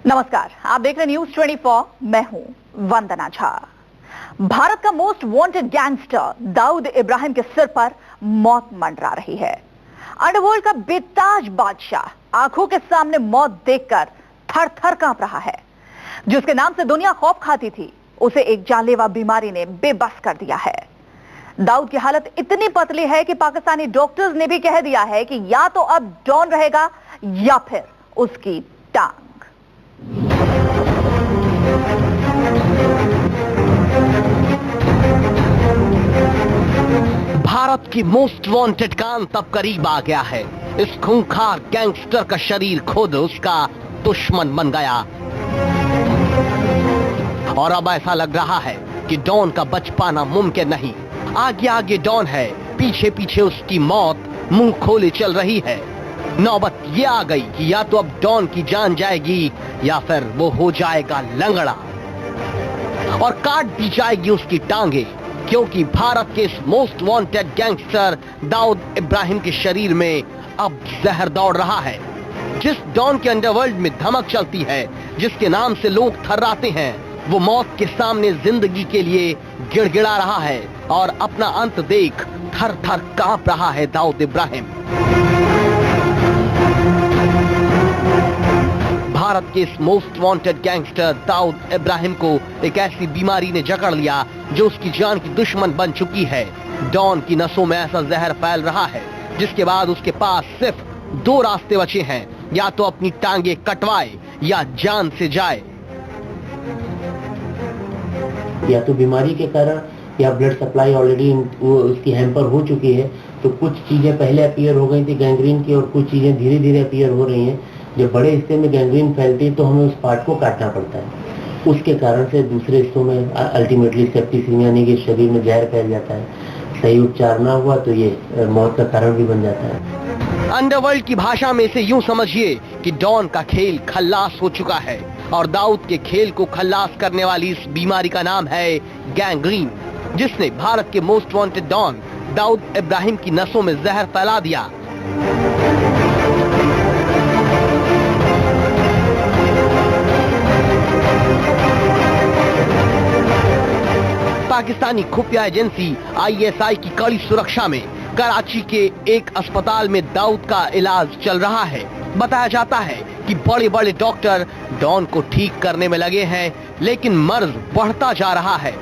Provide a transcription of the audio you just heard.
नमस्कार, आप देख रहे न्यूज 24। मैं हूं वंदना झा। भारत का most wanted gangster Dawood Ibrahim के सिर पर मौत मंडरा रही है। अंडरवर्ल्ड का बेताज बादशाह आंखों के सामने मौत देखकर थर थर कांप रहा है। जिसके नाम से दुनिया खौफ खाती थी, उसे एक जानलेवा बीमारी ने बेबस कर दिया है। दाऊद की हालत इतनी पतली है कि पाकिस्तानी डॉक्टर्स ने भी कह दिया है कि या तो अब डॉन रहेगा या फिर उसकी टांग। भारत की मोस्ट वांटेड का अंत अब करीब आ गया है। इस खूंखार गैंगस्टर का शरीर खुद उसका दुश्मन बन गया और अब ऐसा लग रहा है कि डॉन का बच पाना मुमकिन नहीं। आगे आगे डॉन है, पीछे पीछे उसकी मौत मुंह खोले चल रही है। नौबत ये आ गई कि या तो अब डॉन की जान जाएगी या फिर वो हो जाएगा लंगड़ा और काट दी जाएगी उसकी टांगे, क्योंकि भारत के इस most wanted gangster Dawood Ibrahim के शरीर में अब जहर दौड़ रहा है। जिस डॉन के अंडरवर्ल्ड में धमक चलती है, जिसके नाम से लोग थर्राते हैं, वो मौत के सामने जिंदगी के लिए गिड़गिड़ा रहा है और अपना अंत देख थर थर कांप रहा है दाऊद इब्राहिम। भारत के इस most wanted gangster Dawood Ibrahim को एक ऐसी बीमारी ने जकड़ लिया जो उसकी जान की दुश्मन बन चुकी है। डॉन की नसों में ऐसा जहर फैल रहा है जिसके बाद उसके पास सिर्फ दो रास्ते बचे हैं, या तो अपनी टांगे कटवाए या जान से जाए। या तो बीमारी के कारण या ब्लड सप्लाई ऑलरेडी उसकी हैम्पर हो चुकी है, तो कुछ चीजें पहले अपीयर हो गई थी गैंग्रीन की और कुछ चीजें धीरे धीरे अपीयर हो रही हैं। जब बड़े हिस्से में गैंग्रीन फैलती है तो हमें उस पार्ट को काटना पड़ता है। उसके कारण से दूसरे हिस्सों में अल्टीमेटली सेप्टिसिमिया यानी कि शरीर में जहर फैल जाता है। सही उपचार ना हुआ तो ये मौत का कारण भी बन जाता है। अंडरवर्ल्ड की भाषा में इसे यूं समझिए कि डॉन का खेल खल्लास हो चुका है और दाऊद के खेल को खल्लास करने वाली इस बीमारी का नाम है गैंग्रीन, जिसने भारत के most wanted don Dawood Ibrahim की नसों में जहर फैला दिया। पाकिस्तानी खुफिया एजेंसी ISI की कड़ी सुरक्षा में कराची के एक अस्पताल में दाऊद का इलाज चल रहा है। बताया जाता है कि बड़े बड़े डॉक्टर डॉन को ठीक करने में लगे हैं, लेकिन मर्ज बढ़ता जा रहा है।